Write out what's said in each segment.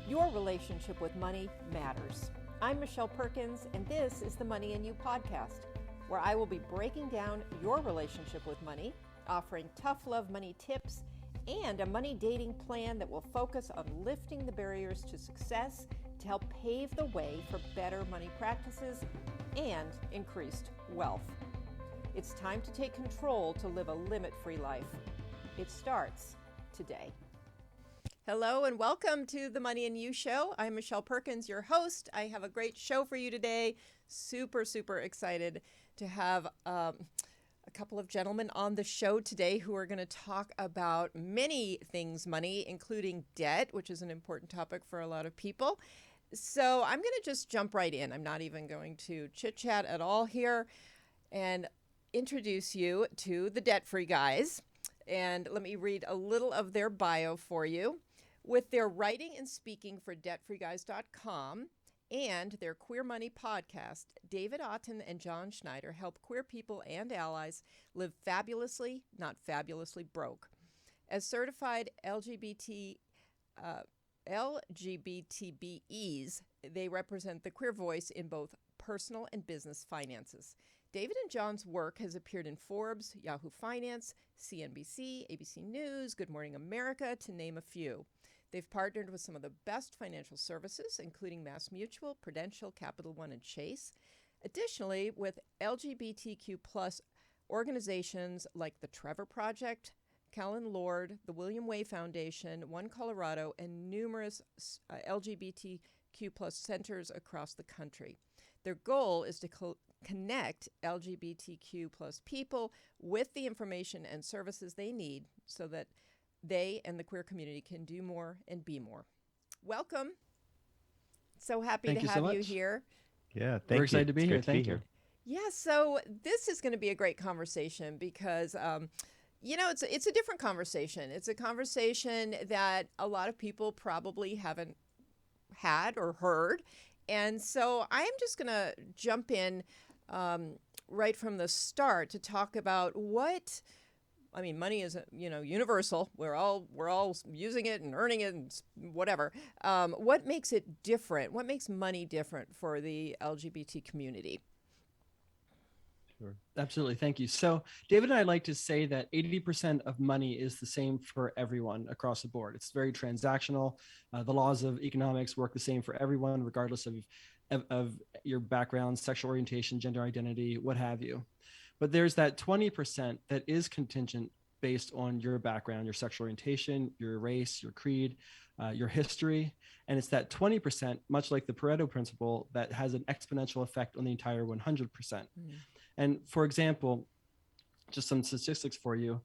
Your relationship with money matters. I'm Michelle Perkins, and this is the Money and You podcast, where I will be breaking down your relationship with money, offering tough love money tips, and a money dating plan that will focus on lifting the barriers to success to help pave the way for better money practices and increased wealth. It's time to take control to live a limit-free life. It starts today. Hello and welcome to the Money and You Show. I'm Michelle Perkins, your host. I have a great show for you today. Super excited to have a couple of gentlemen on the show today who are going to talk about many things money, including debt, which is an important topic for a lot of people. So I'm going to just jump right in. I'm not even going to chit-chat at all here and introduce you to the debt-free guys. And let me read a little of their bio for you. With their writing and speaking for debtfreeguys.com and their Queer Money podcast, David Auten and John Schneider help queer people and allies live fabulously, not fabulously broke. As certified LGBTBEs, they represent the queer voice in both personal and business finances. David and John's work has appeared in Forbes, Yahoo Finance, CNBC, ABC News, Good Morning America, to name a few. They've partnered with some of the best financial services, including MassMutual, Prudential, Capital One, and Chase. Additionally, with LGBTQ plus organizations like the Trevor Project, Callen-Lorde, the William Way Foundation, One Colorado, and numerous LGBTQ plus centers across the country. Their goal is to connect LGBTQ plus people with the information and services they need so that they and the queer community can do more and be more. Welcome. So happy to have you here. Yeah, We're excited to be here. Thank you. Yeah, so this is going to be a great conversation because it's a different conversation. It's a conversation that a lot of people probably haven't had or heard. And so I'm just going to jump in right from the start to talk about money is, universal. We're all using it and earning it and whatever. What makes it different? What makes money different for the LGBT community? Sure. Absolutely. Thank you. So David and I like to say that 80% of money is the same for everyone across the board. It's very transactional. The laws of economics work the same for everyone, regardless of your background, sexual orientation, gender identity, what have you. But there's that 20% that is contingent based on your background, your sexual orientation, your race, your creed, your history. And it's that 20%, much like the Pareto principle, that has an exponential effect on the entire 100%. Mm. And for example, just some statistics for you,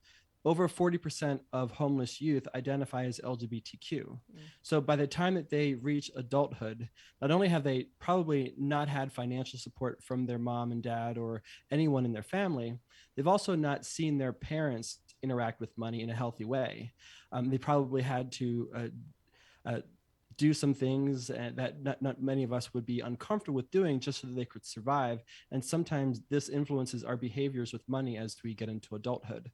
over 40% of homeless youth identify as LGBTQ. Mm. So by the time that they reach adulthood, not only have they probably not had financial support from their mom and dad or anyone in their family, they've also not seen their parents interact with money in a healthy way. They probably had to do some things that not many of us would be uncomfortable with doing just so that they could survive. And sometimes this influences our behaviors with money as we get into adulthood.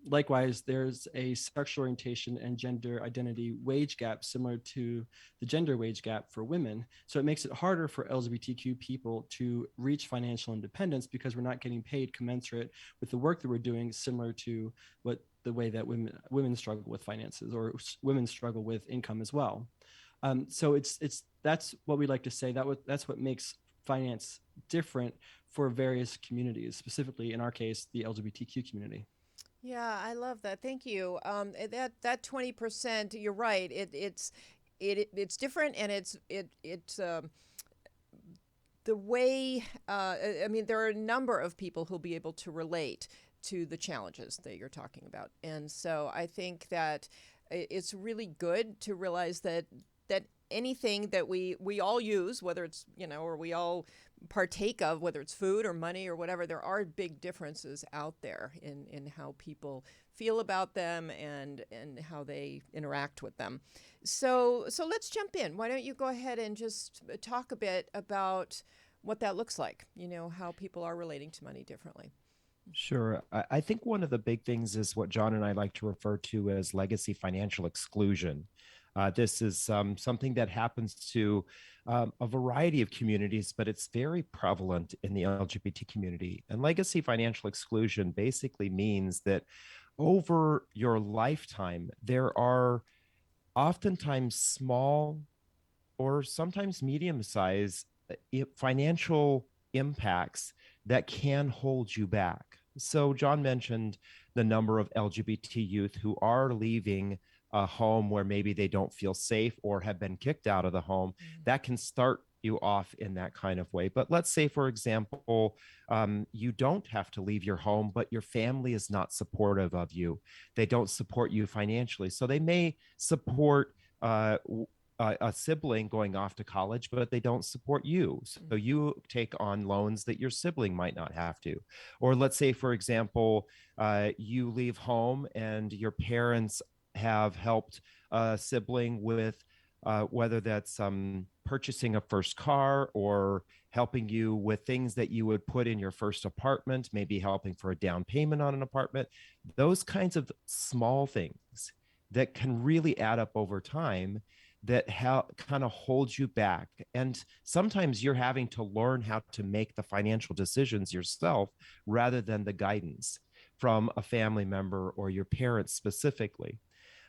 Likewise, there's a sexual orientation and gender identity wage gap similar to the gender wage gap for women. So it makes it harder for LGBTQ people to reach financial independence because we're not getting paid commensurate with the work that we're doing, similar to the way that women struggle with finances, or women struggle with income as well. So that's what we like to say. That's what makes finance different for various communities, specifically in our case, the LGBTQ community. Yeah, I love that. Thank you. That 20%, you're right. It's different, and it's the way. There are a number of people who'll be able to relate to the challenges that you're talking about, and so I think that it's really good to realize that anything that we all use, whether it's, or we all partake of, whether it's food or money or whatever, there are big differences out there in how people feel about them and how they interact with them. So let's jump in. Why don't you go ahead and just talk a bit about what that looks like, how people are relating to money differently. Sure. I think one of the big things is what John and I like to refer to as legacy financial exclusion. This is something that happens to a variety of communities, but it's very prevalent in the LGBT community. And legacy financial exclusion basically means that over your lifetime, there are oftentimes small or sometimes medium size financial impacts that can hold you back. So, John mentioned the number of LGBT youth who are leaving a home where maybe they don't feel safe or have been kicked out of the home. That can start you off in that kind of way. But let's say, for example, you don't have to leave your home, but your family is not supportive of you. They don't support you financially. So they may support a sibling going off to college, but they don't support you. So you take on loans that your sibling might not have to. Or let's say, for example, you leave home and your parents have helped a sibling with whether that's purchasing a first car or helping you with things that you would put in your first apartment, maybe helping for a down payment on an apartment. Those kinds of small things that can really add up over time that kind of holds you back. And sometimes you're having to learn how to make the financial decisions yourself rather than the guidance from a family member or your parents specifically.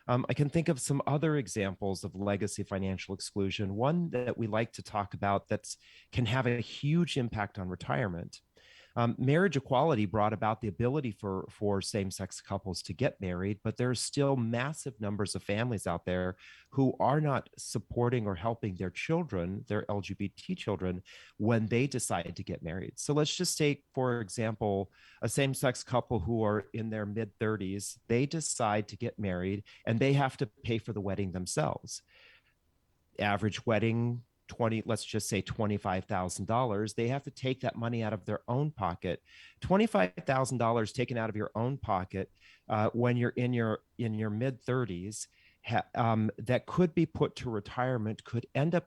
I can think of some other examples of legacy financial exclusion. One that we like to talk about that can have a huge impact on retirement. Marriage equality brought about the ability for same-sex couples to get married, but there's still massive numbers of families out there who are not supporting or helping their children, their LGBT children, when they decide to get married. So let's just take, for example, a same-sex couple who are in their mid-30s. They decide to get married, and they have to pay for the wedding themselves. Average wedding, let's just say $25,000. They have to take that money out of their own pocket. $25,000 taken out of your own pocket when you're in your mid 30s, that could be put to retirement, could end up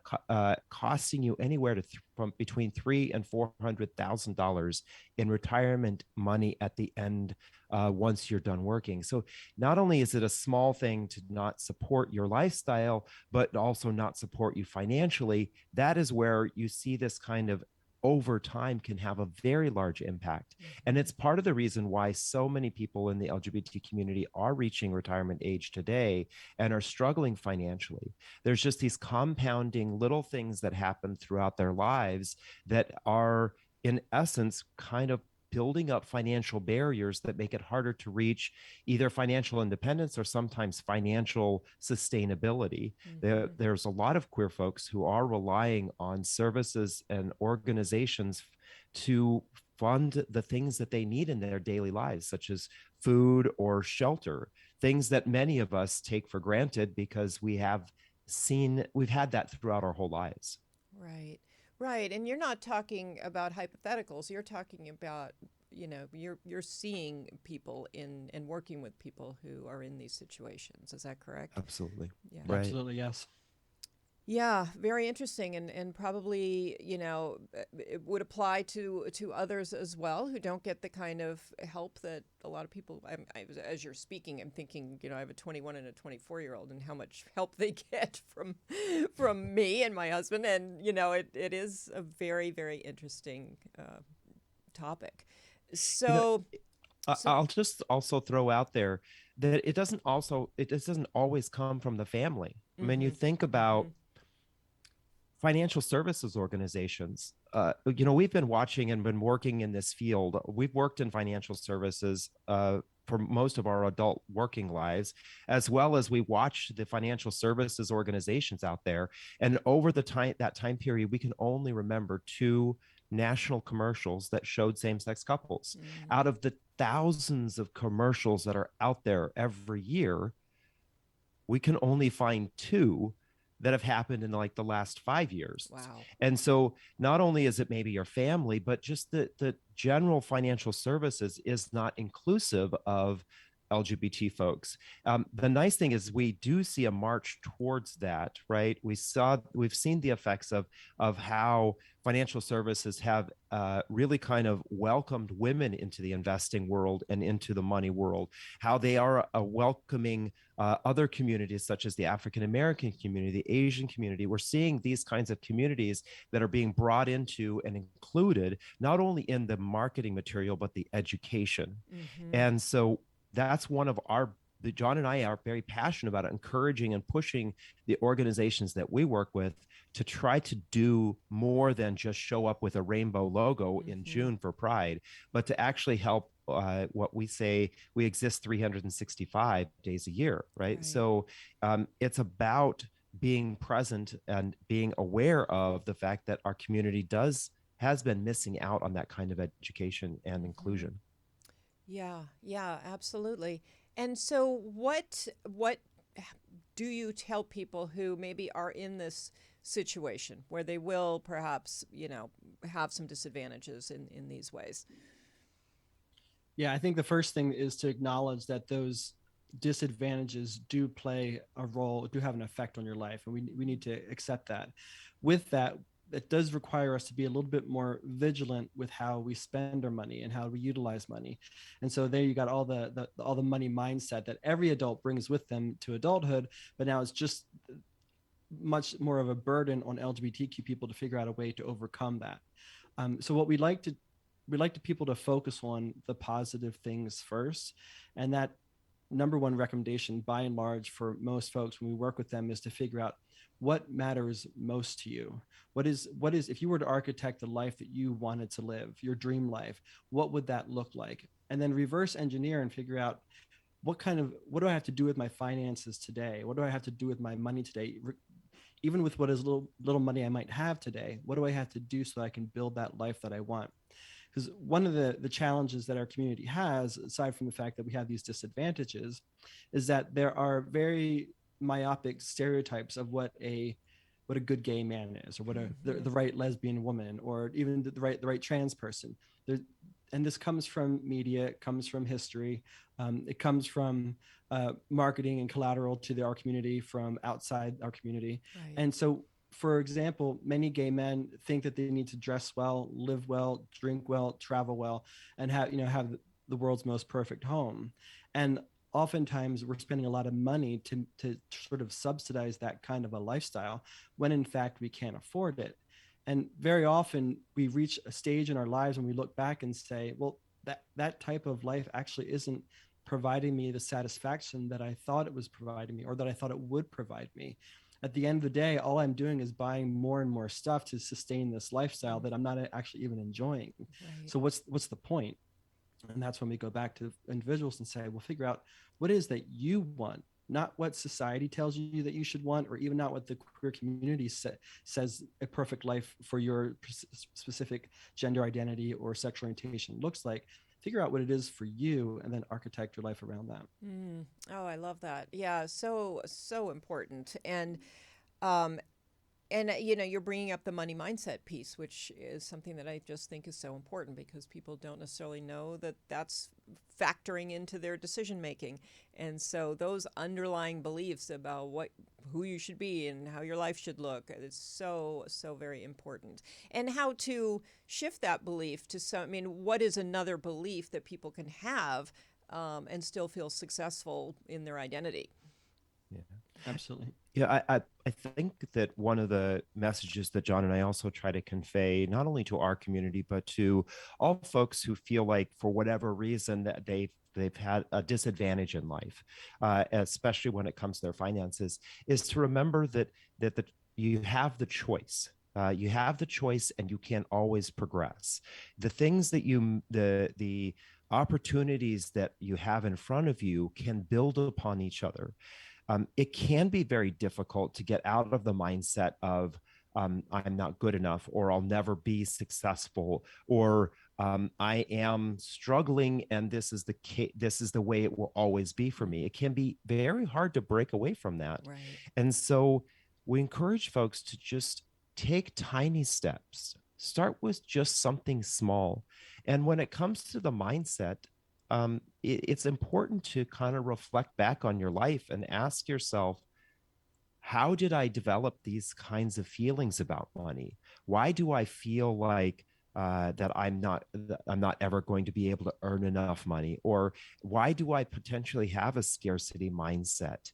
costing you anywhere to from between $300,000 and $400,000 in retirement money at the end once you're done working. So not only is it a small thing to not support your lifestyle, but also not support you financially, that is where you see this kind of over time can have a very large impact. And it's part of the reason why so many people in the LGBT community are reaching retirement age today and are struggling financially. There's just these compounding little things that happen throughout their lives that are, in essence, kind of building up financial barriers that make it harder to reach either financial independence or sometimes financial sustainability. There's a lot of queer folks who are relying on services and organizations to fund the things that they need in their daily lives, such as food or shelter, things that many of us take for granted because we've had that throughout our whole lives. Right. Right. And you're not talking about hypotheticals. You're talking about, you're seeing people and working with people who are in these situations. Is that correct? Absolutely. Yeah. Right. Absolutely, yes. Yeah, very interesting, and probably it would apply to others as well who don't get the kind of help that a lot of people. As you're speaking, I'm thinking, I have a 21 and a 24-year-old, and how much help they get from me and my husband, and it is a very, very interesting topic. So, I'll just also throw out there that it doesn't always come from the family. I mean, you think about financial services organizations. We've been watching and been working in this field. We've worked in financial services for most of our adult working lives, as well as we watched the financial services organizations out there. And over that time period, we can only remember two national commercials that showed same-sex couples. Out of the thousands of commercials that are out there every year, we can only find two that have happened in like the last 5 years. Wow. And so not only is it maybe your family, but just the general financial services is not inclusive of LGBT folks. The nice thing is we do see a march towards that, right? We've seen the effects of how financial services have really kind of welcomed women into the investing world and into the money world, how they are welcoming other communities such as the African American community, the Asian community. We're seeing these kinds of communities that are being brought into and included not only in the marketing material, but the education. And so that's one of John and I are very passionate about it, encouraging and pushing the organizations that we work with to try to do more than just show up with a rainbow logo in June for Pride, but to actually help what we say, we exist 365 days a year, right? So it's about being present and being aware of the fact that our community has been missing out on that kind of education and inclusion. Yeah, absolutely. And so what do you tell people who maybe are in this situation where they will perhaps, have some disadvantages in these ways? Yeah, I think the first thing is to acknowledge that those disadvantages do play a role, do have an effect on your life, and we need to accept that. With that, it does require us to be a little bit more vigilant with how we spend our money and how we utilize money. And so there you got all the money mindset that every adult brings with them to adulthood, but now it's just much more of a burden on LGBTQ people to figure out a way to overcome that. So what we like people to focus on the positive things first, and that number one recommendation by and large for most folks when we work with them is to figure out what matters most to you. What is if you were to architect the life that you wanted to live, your dream life, what would that look like? And then reverse engineer and figure out what do I have to do with my finances today? What do I have to do with my money today? Even with what is little money I might have today, what do I have to do so I can build that life that I want? Because one of the challenges that our community has, aside from the fact that we have these disadvantages, is that there are very myopic stereotypes of what a good gay man is, or what the right lesbian woman, or even the right trans person. And this comes from media, it comes from history, it comes from marketing and collateral to our community from outside our community. Right. And so, for example, many gay men think that they need to dress well, live well, drink well, travel well, and have the world's most perfect home. And oftentimes we're spending a lot of money to sort of subsidize that kind of a lifestyle when in fact we can't afford it. And very often we reach a stage in our lives when we look back and say, well, that type of life actually isn't providing me the satisfaction that I thought it was providing me, or that I thought it would provide me. At the end of the day, all I'm doing is buying more and more stuff to sustain this lifestyle that I'm not actually even enjoying. Right. So what's the point? And that's when we go back to individuals and say, well, figure out what it is that you want, not what society tells you that you should want, or even not what the queer community says a perfect life for your specific gender identity or sexual orientation looks like. Figure out what it is for you, and then architect your life around that. Oh, I love that. Yeah, so important. And you're bringing up the money mindset piece, which is something that I just think is so important, because people don't necessarily know that that's factoring into their decision making. And so those underlying beliefs about who you should be and how your life should look is so very important. And how to shift that belief to what is another belief that people can have and still feel successful in their identity? Yeah, absolutely. Yeah, I think that one of the messages that John and I also try to convey, not only to our community, but to all folks who feel like for whatever reason that they've had a disadvantage in life, especially when it comes to their finances, is to remember that you have the choice. You have the choice, and you can always progress. The things that the opportunities that you have in front of you can build upon each other. It can be very difficult to get out of the mindset of I'm not good enough, or I'll never be successful, or I am struggling, and this is the way it will always be for me. It can be very hard to break away from that. Right. And so we encourage folks to just take tiny steps. Start with just something small. And when it comes to the mindset, it's important to kind of reflect back on your life and ask yourself, how did I develop these kinds of feelings about money? Why do I feel like that I'm not ever going to be able to earn enough money? Or why do I potentially have a scarcity mindset?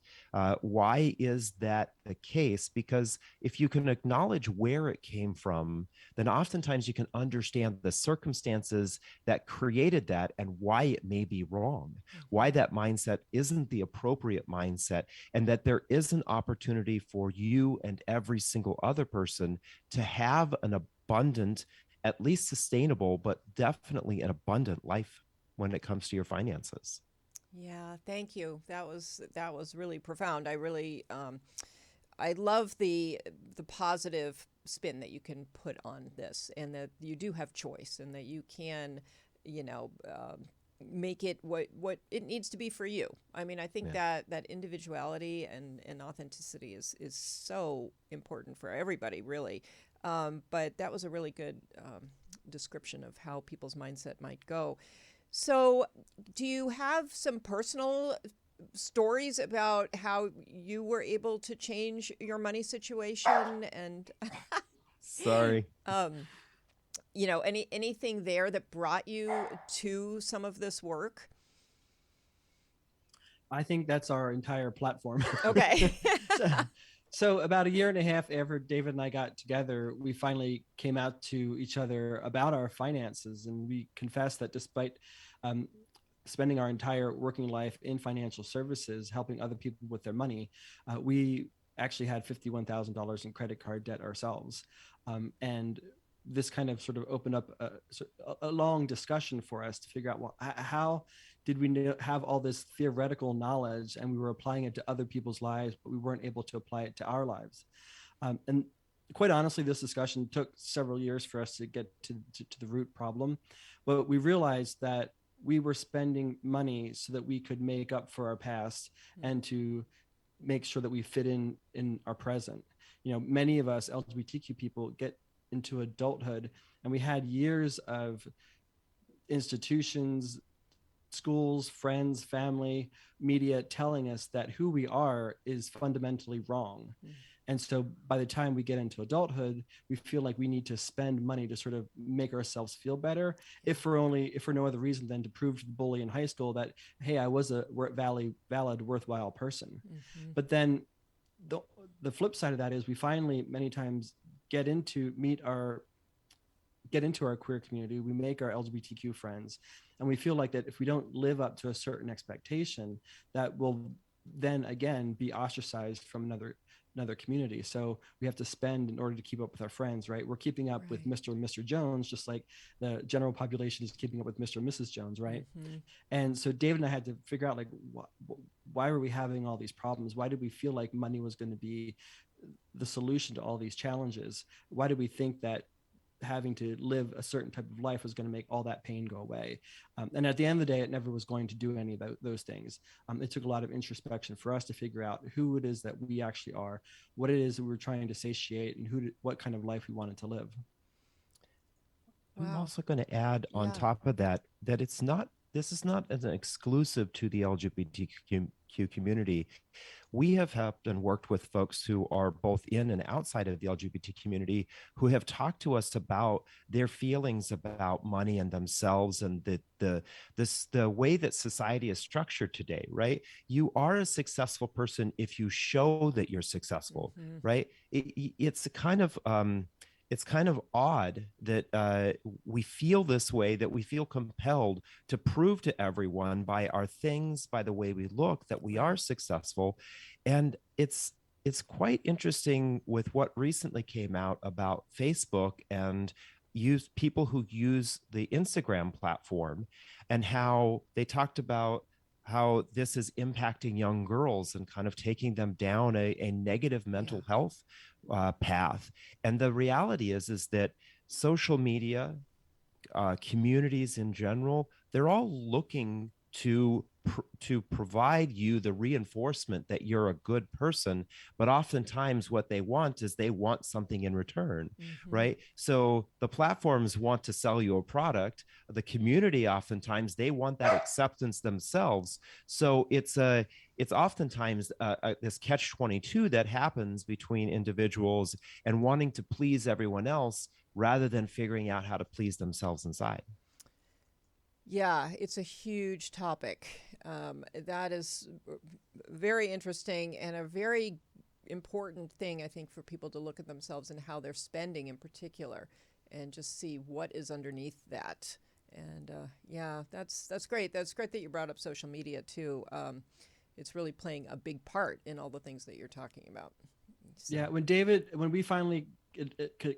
Why is that the case? Because if you can acknowledge where it came from, then oftentimes you can understand the circumstances that created that and why it may be wrong, why that mindset isn't the appropriate mindset, and that there is an opportunity for you and every single other person to have an abundant, at least sustainable, but definitely an abundant life when it comes to your finances. Yeah, thank you. That was really profound. I love the positive spin that you can put on this, and that you do have choice, and that you can, you know, make it what it needs to be for you. I mean, I think that individuality and authenticity is so important for everybody, really. But that was a really good description of how people's mindset might go. So, do you have some personal stories about how you were able to change your money situation and Sorry. you know, anything there that brought you to some of this work? I think that's our entire platform. Okay. So about a year and a half after David and I got together, we finally came out to each other about our finances, and we confessed that despite spending our entire working life in financial services, helping other people with their money, we actually had $51,000 in credit card debt ourselves. And this kind of sort of opened up a long discussion for us to figure out, well, how did we have all this theoretical knowledge and we were applying it to other people's lives, but we weren't able to apply it to our lives. And quite honestly, this discussion took several years for us to get to the root problem. But we realized that we were spending money so that we could make up for our past and to make sure that we fit in our present. You know, many of us LGBTQ people get into adulthood, and we had years of institutions, schools, friends, family, media telling us that who we are is fundamentally wrong. And so by the time we get into adulthood, we feel like we need to spend money to sort of make ourselves feel better, if for no other reason than to prove to the bully in high school that, hey, I was a valid, worthwhile person. But then the flip side of that is we finally many times get into our queer community, we make our LGBTQ friends, and we feel like that if we don't live up to a certain expectation, that will then again be ostracized from another community. So we have to spend in order to keep up with our friends, right? We're keeping up with Mr. and Mr. Jones, just like the general population is keeping up with Mr. and Mrs. Jones, right? And so David and I had to figure out, like, why were we having all these problems? Why did we feel like money was going to be the solution to all these challenges? Why did we think that having to live a certain type of life was going to make all that pain go away? And at the end of the day, it never was going to do any of those things. It took a lot of introspection for us to figure out who it is that we actually are, what it is that we're trying to satiate, and what kind of life we wanted to live. I'm also going to add on top of that this is not an exclusive to the LGBTQ community. We have helped and worked with folks who are both in and outside of the LGBT community who have talked to us about their feelings about money and themselves, and the way that society is structured today, right? You are a successful person if you show that you're successful, right? It's kind of odd that we feel this way, that we feel compelled to prove to everyone by our things, by the way we look, that we are successful. And it's quite interesting with what recently came out about Facebook and people who use the Instagram platform, and how they talked about how this is impacting young girls and kind of taking them down a negative mental health path. And the reality is that social media, communities in general, they're all looking to to provide you the reinforcement that you're a good person, but oftentimes what they want is they want something in return, right? So the platforms want to sell you a product. The community oftentimes they want that acceptance themselves. So it's oftentimes this catch-22 that happens between individuals and wanting to please everyone else rather than figuring out how to please themselves inside. Yeah, it's a huge topic. That is very interesting and a very important thing, I think, for people to look at themselves and how they're spending in particular, and just see what is underneath that. And yeah, that's great. That's great that you brought up social media too. It's really playing a big part in all the things that you're talking about. So. Yeah, when we finally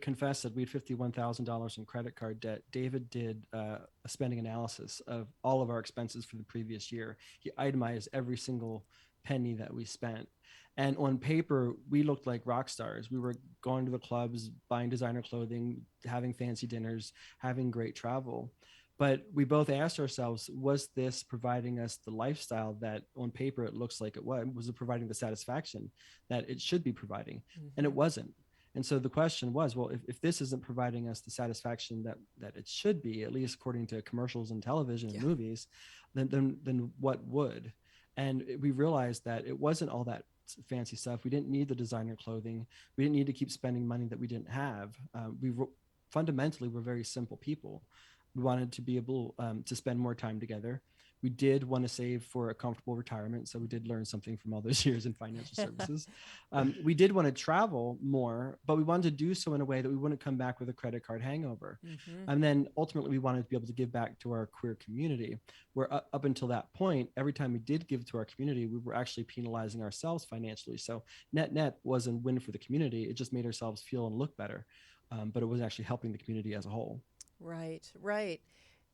confessed that we had $51,000 in credit card debt, David did a spending analysis of all of our expenses for the previous year. He itemized every single penny that we spent. And on paper, we looked like rock stars. We were going to the clubs, buying designer clothing, having fancy dinners, having great travel. But we both asked ourselves, was this providing us the lifestyle that on paper it looks like it was? Was it providing the satisfaction that it should be providing? And it wasn't. And so the question was, well, if this isn't providing us the satisfaction that it should be, at least according to commercials and television and movies, then what would? And we realized that it wasn't all that fancy stuff. We didn't need the designer clothing. We didn't need to keep spending money that we didn't have. Fundamentally, we're very simple people. We wanted to be able to spend more time together. We did want to save for a comfortable retirement. So we did learn something from all those years in financial services. We did want to travel more, but we wanted to do so in a way that we wouldn't come back with a credit card hangover. And then ultimately we wanted to be able to give back to our queer community, where up until that point, every time we did give to our community, we were actually penalizing ourselves financially. So net was a win for the community. It just made ourselves feel and look better. But it was actually helping the community as a whole. Right.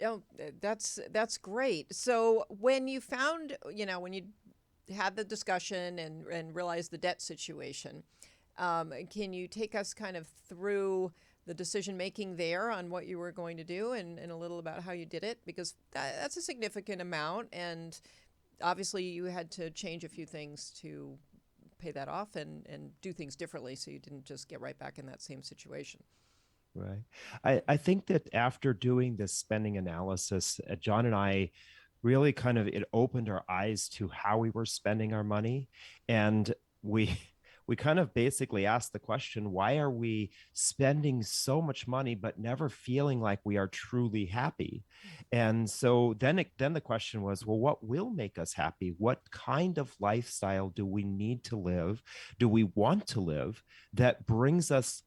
Oh, that's great. So when you found, when you had the discussion and realized the debt situation, can you take us kind of through the decision making there on what you were going to do and a little about how you did it? Because that's a significant amount, and obviously you had to change a few things to pay that off and do things differently so you didn't just get right back in that same situation. Right. I think that after doing this spending analysis, John and I really it opened our eyes to how we were spending our money. And we kind of basically asked the question, why are we spending so much money, but never feeling like we are truly happy? And so then the question was, well, what will make us happy? What kind of lifestyle do we need to live? Do we want to live that brings us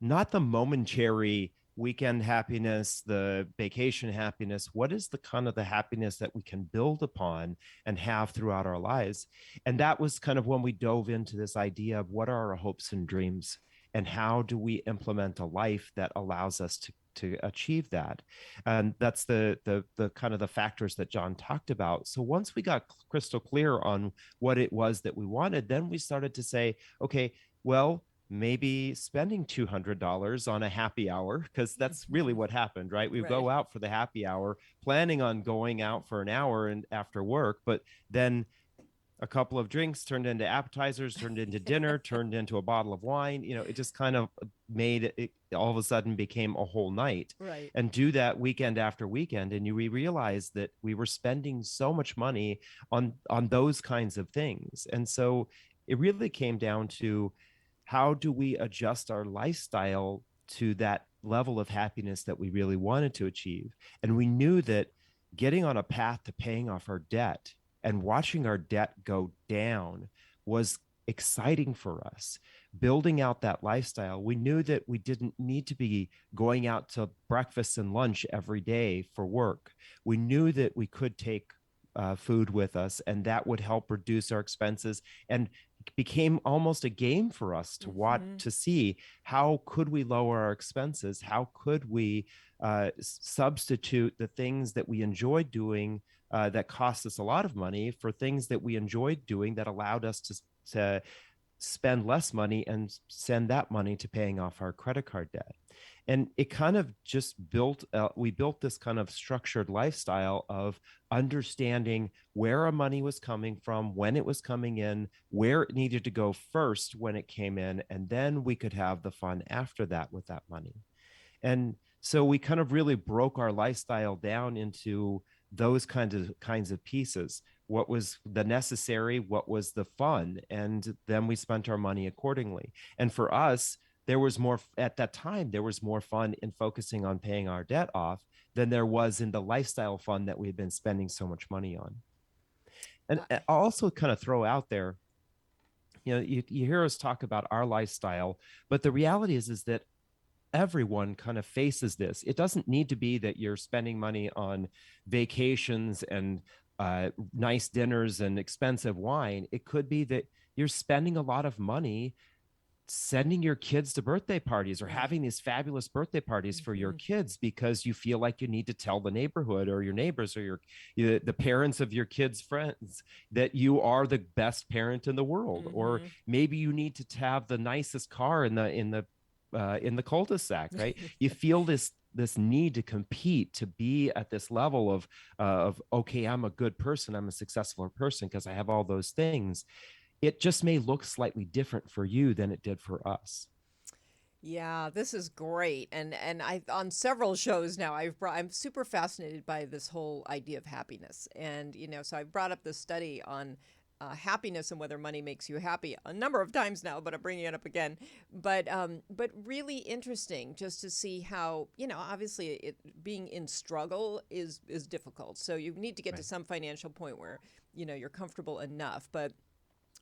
not the momentary weekend happiness, the vacation happiness? What is the kind of the happiness that we can build upon and have throughout our lives? And that was kind of when we dove into this idea of what are our hopes and dreams and how do we implement a life that allows us to achieve that. And that's the kind of the factors that John talked about. So once we got crystal clear on what it was that we wanted, then we started to say, okay, well, maybe spending $200 on a happy hour, because that's really what happened, right? We go out for the happy hour, planning on going out for an hour and after work, but then a couple of drinks turned into appetizers, turned into dinner, turned into a bottle of wine. It just kind of made it all of a sudden became a whole night. Right. And do that weekend after weekend. And we realized that we were spending so much money on those kinds of things. And so it really came down to, how do we adjust our lifestyle to that level of happiness that we really wanted to achieve? And we knew that getting on a path to paying off our debt and watching our debt go down was exciting for us. Building out that lifestyle, we knew that we didn't need to be going out to breakfast and lunch every day for work. We knew that we could take food with us, and that would help reduce our expenses. And it became almost a game for us to watch, to see how could we lower our expenses? How could we substitute the things that we enjoyed doing that cost us a lot of money for things that we enjoyed doing that allowed us to spend less money and send that money to paying off our credit card debt. And it kind of just we built this kind of structured lifestyle of understanding where our money was coming from, when it was coming in, where it needed to go first when it came in, and then we could have the fun after that with that money. And so we kind of really broke our lifestyle down into those kinds of pieces. What was the necessary, what was the fun, and then we spent our money accordingly. And for us, there was more at that time, there was more fun in focusing on paying our debt off than there was in the lifestyle fund that we had been spending so much money on. And I'll also kind of throw out there, you hear us talk about our lifestyle, but the reality is that everyone kind of faces this. It doesn't need to be that you're spending money on vacations and nice dinners and expensive wine. It could be that you're spending a lot of money sending your kids to birthday parties or having these fabulous birthday parties for your kids because you feel like you need to tell the neighborhood or your neighbors or the parents of your kids' friends that you are the best parent in the world. Or maybe you need to have the nicest car in the cul-de-sac, right? You feel this need to compete, to be at this level of okay, I'm a good person, I'm a successful person because I have all those things. It just may look slightly different for you than it did for us. Yeah, this is great. And I on several shows now I'm super fascinated by this whole idea of happiness. And so I've brought up this study on happiness and whether money makes you happy a number of times now, but I'm bringing it up again. But really interesting just to see how, obviously being in struggle is difficult. So you need to get to some financial point where, you're comfortable enough. But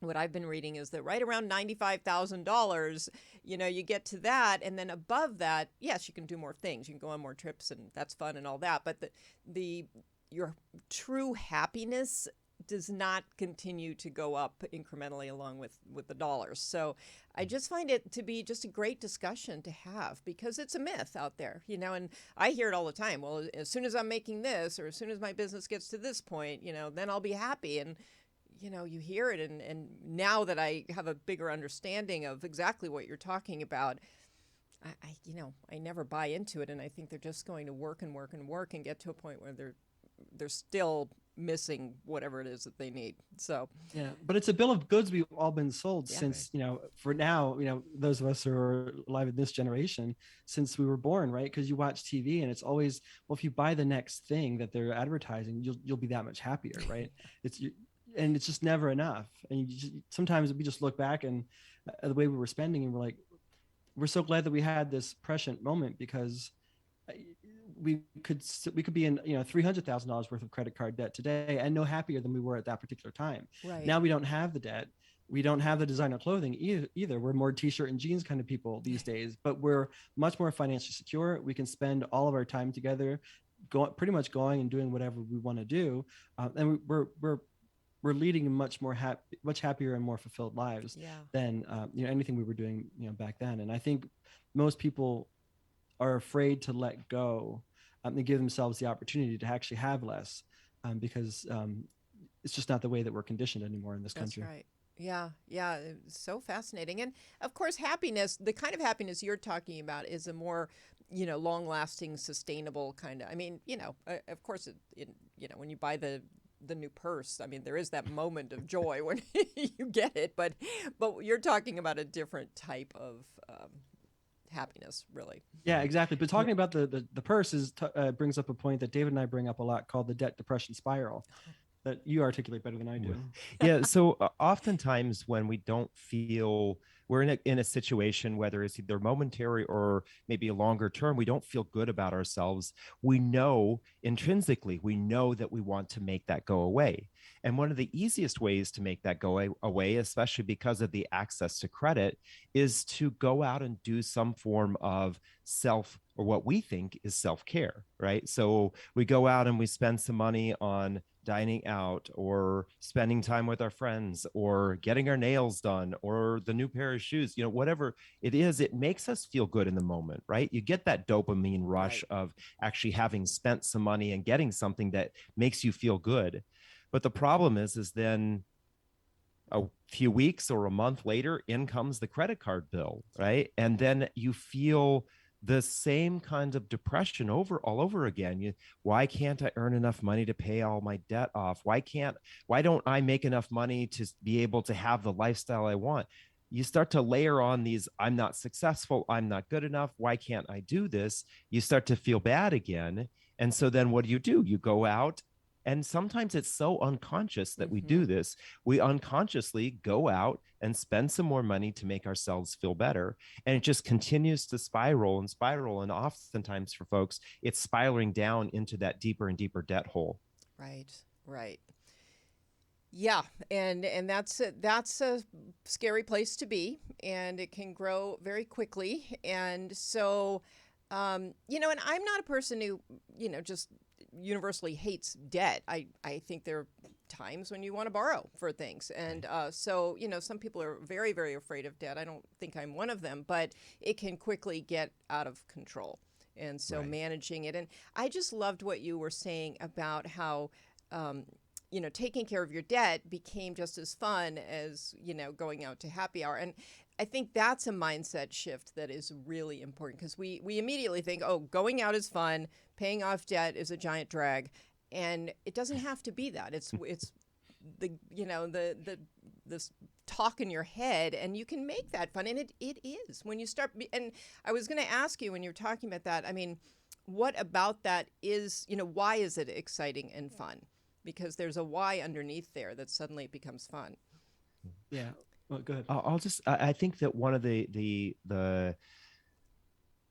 what I've been reading is that right around $95,000, you get to that. And then above that, yes, you can do more things. You can go on more trips and that's fun and all that. But your true happiness does not continue to go up incrementally along with the dollars. So I just find it to be just a great discussion to have because it's a myth out there, and I hear it all the time. Well, as soon as I'm making this or as soon as my business gets to this point, then I'll be happy. And you hear it. And now that I have a bigger understanding of exactly what you're talking about, I never buy into it. And I think they're just going to work and work and work and get to a point where they're still missing whatever it is that they need. So, yeah, but it's a bill of goods we've all been sold since, for now, those of us who are alive in this generation, since we were born, right? Because you watch TV and it's always, well, if you buy the next thing that they're advertising, you'll be that much happier, right? And it's just never enough. And sometimes we just look back and the way we were spending and we're so glad that we had this prescient moment because we could be in $300,000 worth of credit card debt today and no happier than we were at that particular time. Right. Now we don't have the debt. We don't have the designer clothing either. We're more t-shirt and jeans kind of people these days, but we're much more financially secure. We can spend all of our time together, pretty much going and doing whatever we want to do. And we're leading much happier and more fulfilled lives than anything we were doing back then. And I think most people are afraid to let go and give themselves the opportunity to actually have less because it's just not the way that we're conditioned anymore in this country. That's right. Yeah. It's so fascinating. And of course, happiness, the kind of happiness you're talking about is a more, long-lasting, sustainable kind of, of course, when you buy the new purse, there is that moment of joy when you get it, but you're talking about a different type of happiness, really. Yeah, exactly. But talking about the purse brings up a point that David and I bring up a lot called the debt depression spiral that you articulate better than I do. Yeah. So oftentimes when we don't feel we're in a situation, whether it's either momentary or maybe a longer term, we don't feel good about ourselves. We know intrinsically, we know that we want to make that go away. And one of the easiest ways to make that go away, especially because of the access to credit, is to go out and do some form of or what we think is self-care, right? So we go out and we spend some money on dining out or spending time with our friends or getting our nails done or the new pair of shoes, whatever it is, it makes us feel good in the moment, right? You get that dopamine rush of actually having spent some money and getting something that makes you feel good. But the problem is then a few weeks or a month later, in comes the credit card bill, right? And then you feel the same kind of depression all over again. Why can't I earn enough money to pay all my debt off? Why don't I make enough money to be able to have the lifestyle I want? You start to layer on these, I'm not successful, I'm not good enough, why can't I do this? You start to feel bad again. And so then what do? You go out, and sometimes it's so unconscious that we do this. We unconsciously go out and spend some more money to make ourselves feel better. And it just continues to spiral and spiral. And oftentimes for folks, it's spiraling down into that deeper and deeper debt hole. Right, right. Yeah, and that's a scary place to be, and it can grow very quickly. And so, you know, and I'm not a person who, you know, just universally hates debt. I think there are times when you want to borrow for things. And so, you know, some people are very, very afraid of debt. I don't think I'm one of them, but it can quickly get out of control. And so managing it. And I just loved what you were saying about how, you know, taking care of your debt became just as fun as, you know, going out to happy hour. And I think that's a mindset shift that is really important, because we immediately think, oh, going out is fun, paying off debt is a giant drag. And it doesn't have to be that. It's the, you know, this talk in your head, and you can make that fun. And it is when you start. And I was going to ask you, when you were talking about that, I mean, what about that is, you know, why is it exciting and fun? Because there's a why underneath there that suddenly it becomes fun. Yeah. Well, go ahead. I think that one of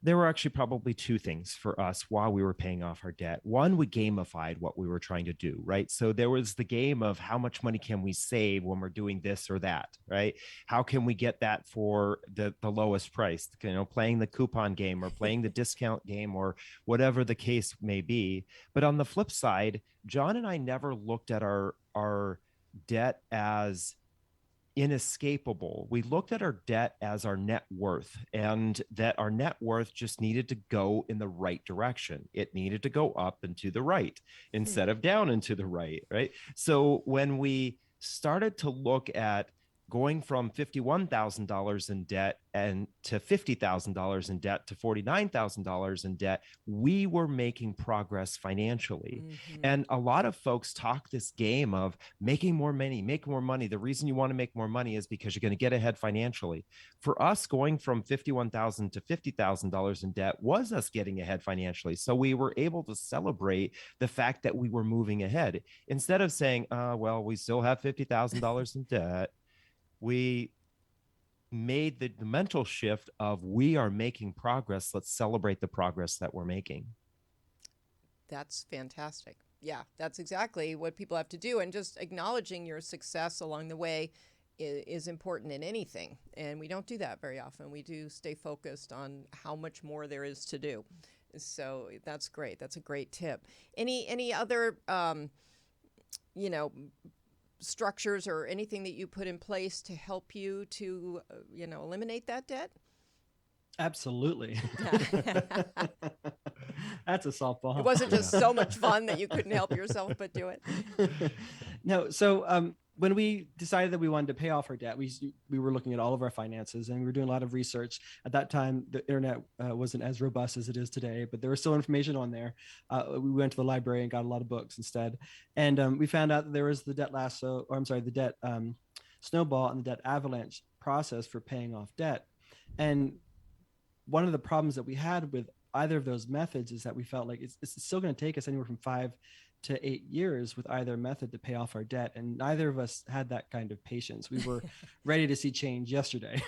there were actually probably two things for us while we were paying off our debt. One, we gamified what we were trying to do, right? So there was the game of how much money can we save when we're doing this or that, right? How can we get that for the lowest price? You know, playing the coupon game or playing the discount game or whatever the case may be. But on the flip side, John and I never looked at our debt as inescapable. We looked at our debt as our net worth, and that our net worth just needed to go in the right direction. It needed to go up and to the right instead of down and to the right, right? So when we started to look at going from $51,000 in debt and to $50,000 in debt to $49,000 in debt, we were making progress financially. And a lot of folks talk this game of making more money, make more money. The reason you want to make more money is because you're going to get ahead financially. For us, going from $51,000 to $50,000 in debt was us getting ahead financially. So we were able to celebrate the fact that we were moving ahead instead of saying, well, we still have $50,000 in debt. We made the mental shift of, we are making progress. Let's celebrate the progress that we're making. That's fantastic. Yeah, that's exactly what people have to do. And just acknowledging your success along the way is important in anything. And we don't do that very often. We do stay focused on how much more there is to do. So that's great. That's a great tip. Any other, you know, structures or anything that you put in place to help you to, you know, eliminate that debt? Absolutely. That's a softball. It wasn't just so much fun that you couldn't help yourself but do it. No. So when we decided that we wanted to pay off our debt, we were looking at all of our finances, and we were doing a lot of research. At that time, the internet wasn't as robust as it is today, but there was still information on there. We went to the library and got a lot of books instead. And we found out that there was the debt snowball and the debt avalanche process for paying off debt. And one of the problems that we had with either of those methods is that we felt like it's still going to take us anywhere from 5 to 8 years with either method to pay off our debt. And neither of us had that kind of patience. We were ready to see change yesterday.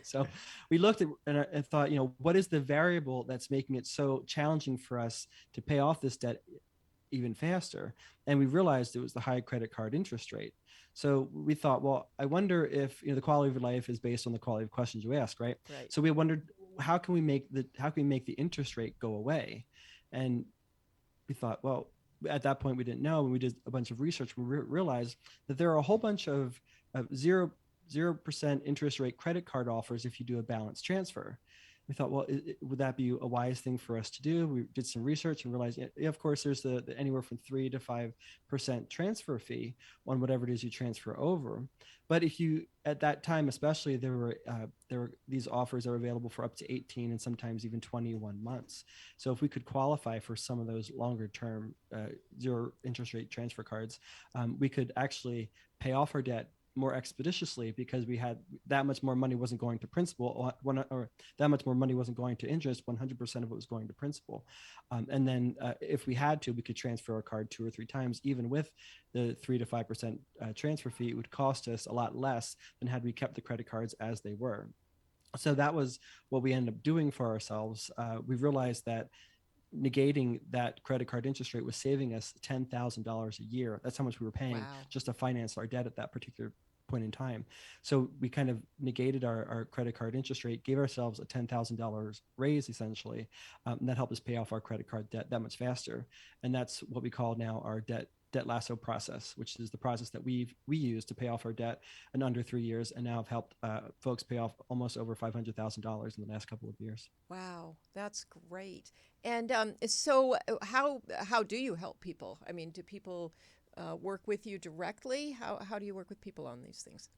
So we looked at and thought, you know, what is the variable that's making it so challenging for us to pay off this debt even faster? And we realized it was the high credit card interest rate. So we thought, well, I wonder if, you know, the quality of life is based on the quality of questions you ask, right? So we wondered, how can we make the interest rate go away? And we thought, well, at that point we didn't know. When we did a bunch of research, we realized that there are a whole bunch of 0% interest rate credit card offers if you do a balance transfer. We thought, well, would that be a wise thing for us to do? We did some research and realized, yeah, of course, there's the anywhere from 3 to 5% transfer fee on whatever it is you transfer over. But if you, at that time, especially, there were these offers that were available for up to 18 and sometimes even 21 months. So if we could qualify for some of those longer term zero interest rate transfer cards, we could actually pay off our debt more expeditiously because we had that much more money wasn't going to principal or that much more money wasn't going to interest. 100% of it was going to principal. And then if we had to, we could transfer our card 2 or 3 times. Even with the 3 to 5% transfer fee, it would cost us a lot less than had we kept the credit cards as they were. So that was what we ended up doing for ourselves. We realized that negating that credit card interest rate was saving us $10,000 a year. That's how much we were paying just to finance our debt at that particular point in time. So we kind of negated our credit card interest rate, gave ourselves a $10,000 raise essentially. And that helped us pay off our credit card debt that much faster. And that's what we call now our debt lasso process, which is the process that we use to pay off our debt in under 3 years, and now have helped folks pay off almost over $500,000 in the last couple of years. Wow, that's great. And so how do you help people? I mean, do people work with you directly? How do you work with people on these things?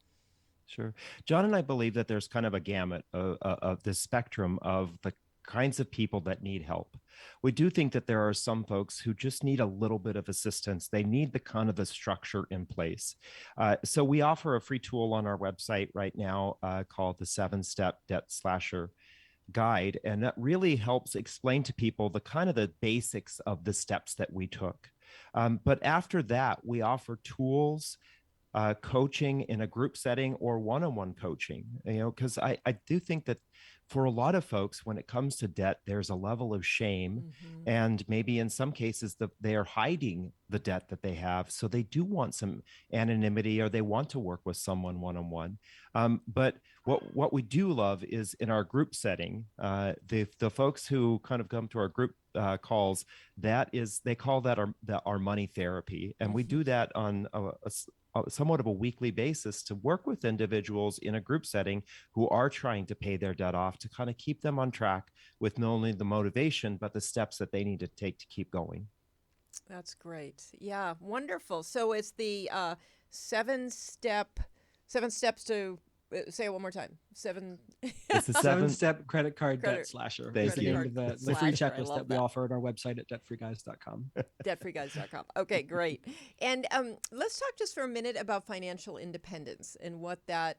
Sure. John and I believe that there's kind of a gamut of the spectrum of the kinds of people that need help. We do think that there are some folks who just need a little bit of assistance. They need the kind of the structure in place. So we offer a free tool on our website right now called the 7-Step Debt Slasher Guide. And that really helps explain to people the kind of the basics of the steps that we took. But after that, we offer tools, coaching in a group setting or one-on-one coaching, because I do think that for a lot of folks, when it comes to debt, there's a level of shame. Mm-hmm. And maybe in some cases they are hiding the debt that they have. So they do want some anonymity, or they want to work with someone one-on-one. But what we do love is in our group setting, the folks who kind of come to our group calls, they call that our money therapy. And we do that on somewhat of a weekly basis to work with individuals in a group setting who are trying to pay their debt off, to kind of keep them on track with not only the motivation, but the steps that they need to take to keep going. That's great. Yeah, wonderful. So it's the 7 steps to, say it one more time. It's the 7-step credit card debt slasher. Thank you. The free checklist that we offer at our website at debtfreeguys.com. Debtfreeguys.com. Okay, great. And let's talk just for a minute about financial independence and what that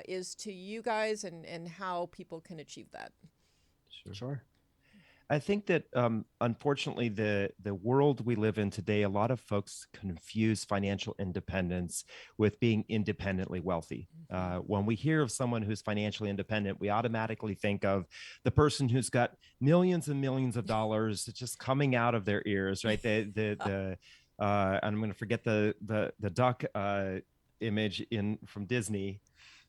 is to you guys, and how people can achieve that. Sure. I think that unfortunately, the world we live in today, a lot of folks confuse financial independence with being independently wealthy. When we hear of someone who's financially independent, we automatically think of the person who's got millions and millions of dollars just coming out of their ears, right? And I'm going to forget the duck image from Disney.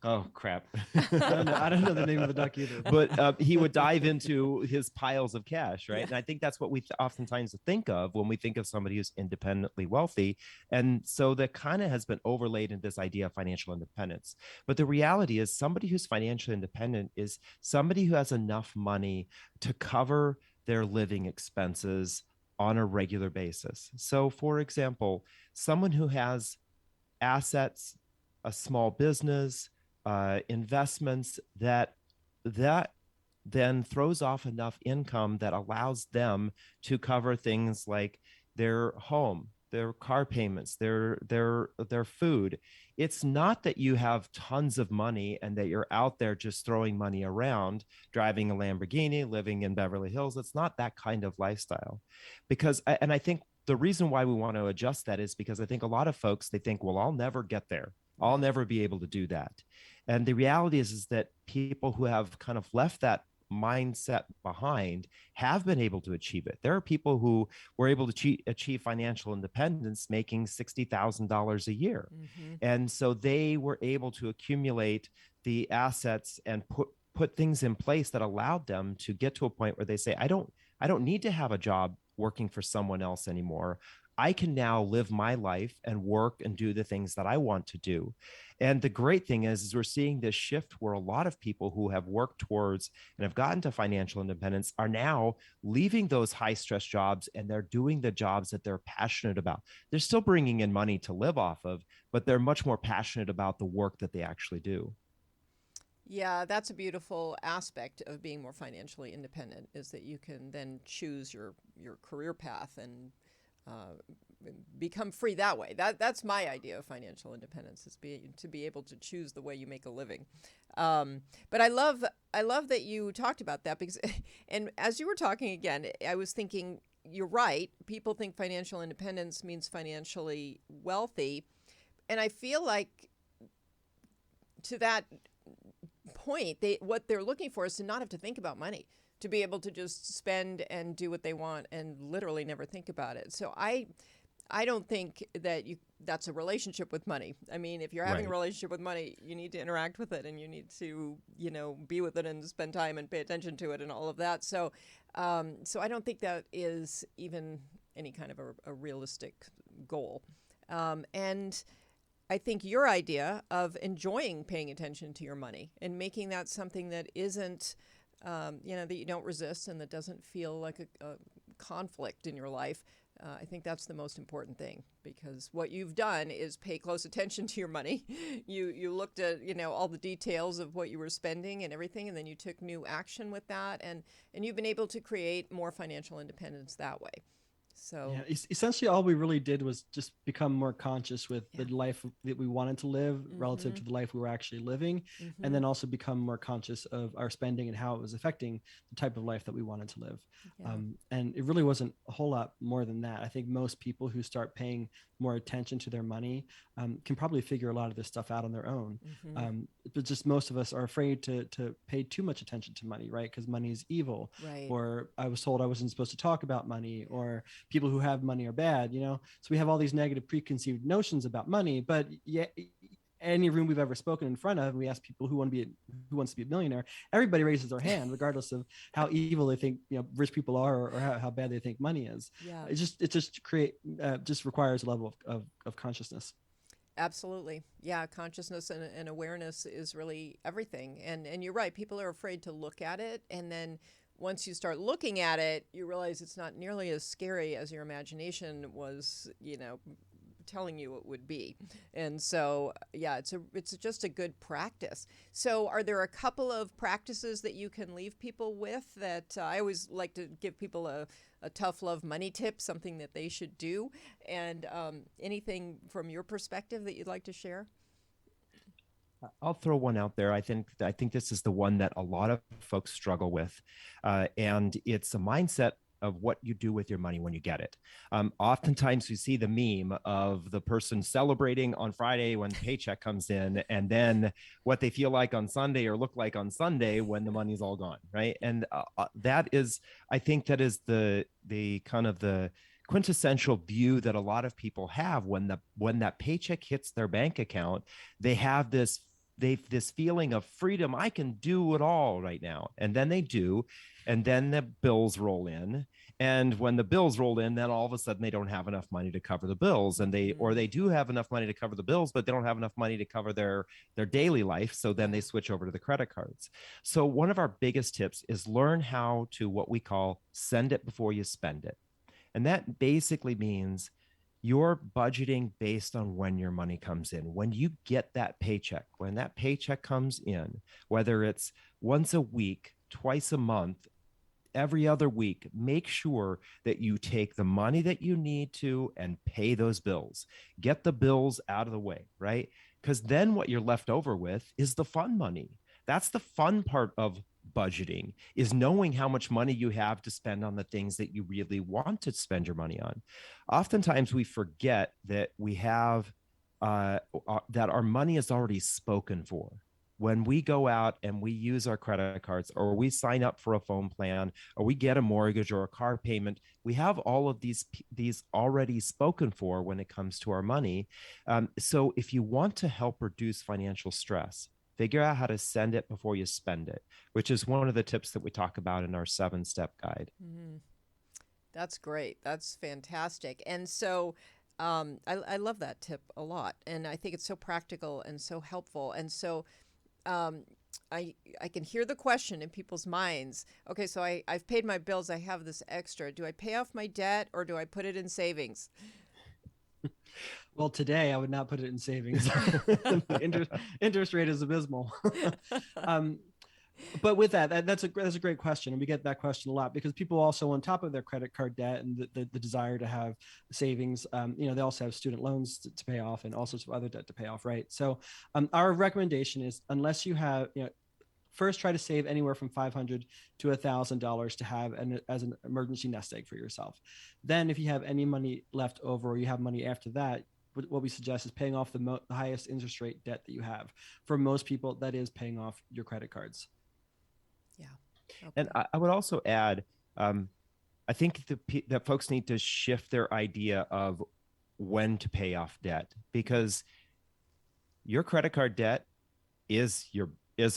Oh, crap. I don't know the name of the duck either. But he would dive into his piles of cash, right? Yeah. And I think that's what we oftentimes think of when we think of somebody who's independently wealthy. And so that kind of has been overlaid in this idea of financial independence. But the reality is somebody who's financially independent is somebody who has enough money to cover their living expenses on a regular basis. So, for example, someone who has assets, a small business, investments that then throws off enough income that allows them to cover things like their home, their car payments, their food. It's not that you have tons of money and that you're out there just throwing money around, driving a Lamborghini, living in Beverly Hills. It's not that kind of lifestyle. And I think the reason why we want to adjust that is because I think a lot of folks, they think, well, I'll never get there. I'll never be able to do that. And the reality is that people who have kind of left that mindset behind have been able to achieve it. There are people who were able to achieve financial independence making $60,000 a year. Mm-hmm. And so they were able to accumulate the assets and put things in place that allowed them to get to a point where they say, I don't need to have a job working for someone else anymore. I can now live my life and work and do the things that I want to do. And the great thing is we're seeing this shift where a lot of people who have worked towards and have gotten to financial independence are now leaving those high stress jobs, and they're doing the jobs that they're passionate about. They're still bringing in money to live off of, but they're much more passionate about the work that they actually do. Yeah, that's a beautiful aspect of being more financially independent, is that you can then choose your career path and uh, become free that way. That's my idea of financial independence, is to be able to choose the way you make a living. But I love that you talked about that, because and as you were talking again, I was thinking, you're right. People think financial independence means financially wealthy, and I feel like, to that point, what they're looking for is to not have to think about money, to be able to just spend and do what they want and literally never think about it. So I don't think that that's a relationship with money. I mean, if you're having a relationship with money, you need to interact with it, and you need to, be with it and spend time and pay attention to it and all of that. So so I don't think that is even any kind of a realistic goal. And I think your idea of enjoying paying attention to your money and making that something that isn't, that you don't resist and that doesn't feel like a conflict in your life, I think that's the most important thing, because what you've done is pay close attention to your money. You looked at, all the details of what you were spending and everything, and then you took new action with that, and you've been able to create more financial independence that way. So essentially all we really did was just become more conscious with the life that we wanted to live relative to the life we were actually living, and then also become more conscious of our spending and how it was affecting the type of life that we wanted to live. And it really wasn't a whole lot more than that. I think most people who start paying more attention to their money can probably figure a lot of this stuff out on their own. But just most of us are afraid to pay too much attention to money, right? Because money is evil, or I was told I wasn't supposed to talk about money, or people who have money are bad, so we have all these negative preconceived notions about money. But any room we've ever spoken in front of, and we ask people who wants to be a millionaire, everybody raises their hand regardless of how evil they think rich people are, or how bad they think money is. It just requires a level of consciousness. Absolutely. Yeah, consciousness and awareness is really everything. And you're right, people are afraid to look at it, and then once you start looking at it, you realize it's not nearly as scary as your imagination was, telling you it would be. And so, it's just a good practice. So are there a couple of practices that you can leave people with that I always like to give people a tough love money tip, something that they should do? And anything from your perspective that you'd like to share? I'll throw one out there. I think this is the one that a lot of folks struggle with, and it's a mindset of what you do with your money when you get it. Oftentimes we see the meme of the person celebrating on Friday when the paycheck comes in, and then what they feel like on Sunday or look like on Sunday when the money's all gone, right? And I think that is the kind of the quintessential view that a lot of people have when that paycheck hits their bank account. They have this feeling of freedom. I can do it all right now. And then they do. And then the bills roll in. And when the bills roll in, then all of a sudden they don't have enough money to cover the bills. And they do have enough money to cover the bills, but they don't have enough money to cover their daily life. So then they switch over to the credit cards. So one of our biggest tips is learn how to, what we call, send it before you spend it. And that basically means you're budgeting based on when your money comes in. When you get that paycheck, when that paycheck comes in, whether it's once a week, twice a month, every other week, make sure that you take the money that you need to and pay those bills. Get the bills out of the way, right? Because then what you're left over with is the fun money. That's the fun part of budgeting, is knowing how much money you have to spend on the things that you really want to spend your money on. Oftentimes we forget that we have that our money is already spoken for. When we go out and we use our credit cards, or we sign up for a phone plan, or we get a mortgage or a car payment, we have all of these already spoken for when it comes to our money. So if you want to help reduce financial stress, figure out how to send it before you spend it, which is one of the tips that we talk about in our 7-step guide. That's great. That's fantastic. And so I love that tip a lot. And I think it's so practical and so helpful. And so um, I can hear the question in people's minds. Okay, so I've paid my bills. I have this extra. Do I pay off my debt or do I put it in savings? Well, today I would not put it in savings. Interest rate is abysmal. um, but with that's a great question, and we get that question a lot because people also, on top of their credit card debt and the desire to have savings, they also have student loans to pay off and all sorts of other debt to pay off, right? So our recommendation is, unless you have, first try to save anywhere from $500 to $1,000 to have as an emergency nest egg for yourself. Then if you have any money left over, or you have money after that, what we suggest is paying off the highest interest rate debt that you have. For most people, that is paying off your credit cards. Yeah. Okay. And I would also add, I think that folks need to shift their idea of when to pay off debt, because your credit card debt is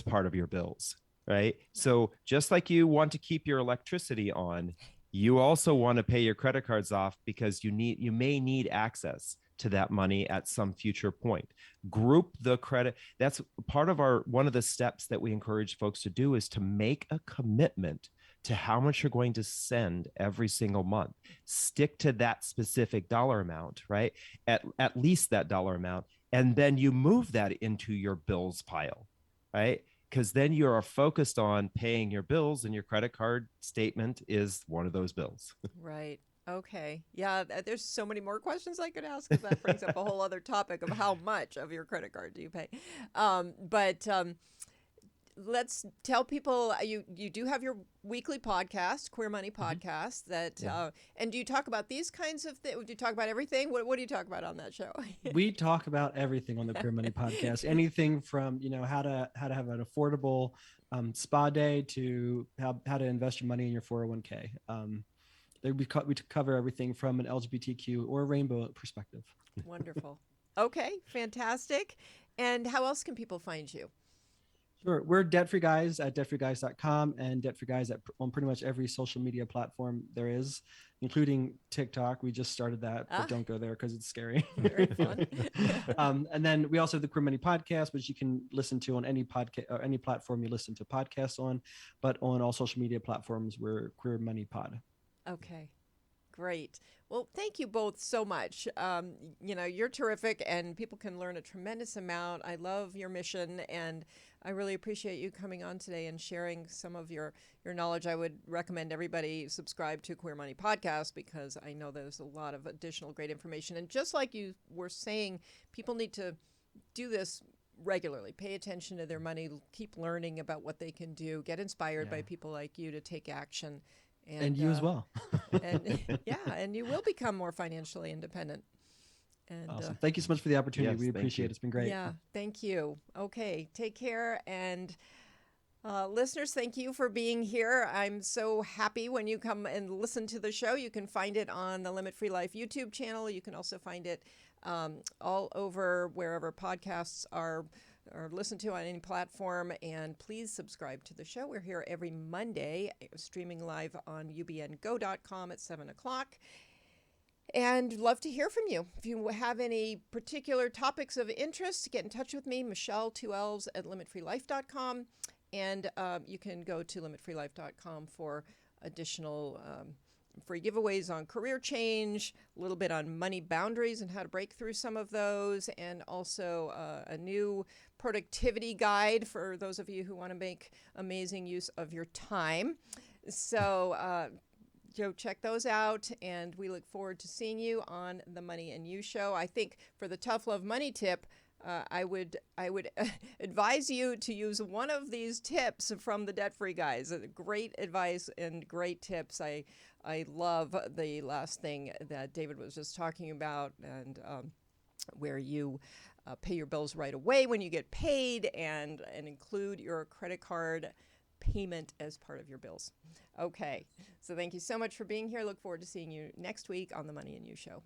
part of your bills, right? So just like you want to keep your electricity on, you also want to pay your credit cards off, because you may need access to that money at some future point. Group the credit. That's part of one of the steps that we encourage folks to do, is to make a commitment to how much you're going to send every single month. Stick to that specific dollar amount, right? At least that dollar amount. And then you move that into your bills pile, right? Because then you are focused on paying your bills, and your credit card statement is one of those bills. Right. Okay. Yeah, there's so many more questions I could ask, because that brings up a whole other topic of how much of your credit card do you pay. But let's tell people, you do have your weekly podcast, Queer Money Podcast, that and do you talk about these kinds of things? Do you talk about everything? What do you talk about on that show? We talk about everything on the Queer Money Podcast. Anything from how to have an affordable spa day to how to invest your money in your 401k. We cover everything from an LGBTQ or a rainbow perspective. Wonderful. Okay, fantastic. And how else can people find you? Sure. We're Debt Free Guys at debtfreeguys.com, and Debt Free Guys on pretty much every social media platform there is, including TikTok. We just started that, but don't go there because it's scary. Very fun. And then we also have the Queer Money Podcast, which you can listen to on any podcast or any platform you listen to podcasts on, but on all social media platforms, we're Queer Money Pod. Okay. Great. Well, thank you both so much. You're terrific, and people can learn a tremendous amount. I love your mission, and I really appreciate you coming on today and sharing some of your knowledge. I would recommend everybody subscribe to Queer Money Podcast, because I know there's a lot of additional great information. And just like you were saying, people need to do this regularly. Pay attention to their money, keep learning about what they can do, get inspired by people like you to take action. And you as well. and you will become more financially independent. And awesome. Thank you so much for the opportunity. Yes, we appreciate it. It's been great. Yeah, thank you. Okay, take care. And listeners, thank you for being here. I'm so happy when you come and listen to the show. You can find it on the Limit Free Life YouTube channel. You can also find it all over wherever podcasts are listened to on any platform. And please subscribe to the show. We're here every Monday, streaming live on ubngo.com at 7 o'clock. And love to hear from you. If you have any particular topics of interest, get in touch with me, Michelle, 2 L's, at limitfreelife.com. And you can go to limitfreelife.com for additional free giveaways on career change, a little bit on money boundaries and how to break through some of those, and also a new productivity guide for those of you who want to make amazing use of your time. So check those out, and we look forward to seeing you on the Money and You show. I think for the Tough Love Money tip, I would advise you to use one of these tips from the Debt Free Guys. Great advice and great tips. I love the last thing that David was just talking about, and where you pay your bills right away when you get paid, and include your credit card payment as part of your bills. Okay, so thank you so much for being here. Look forward to seeing you next week on the Money and You show.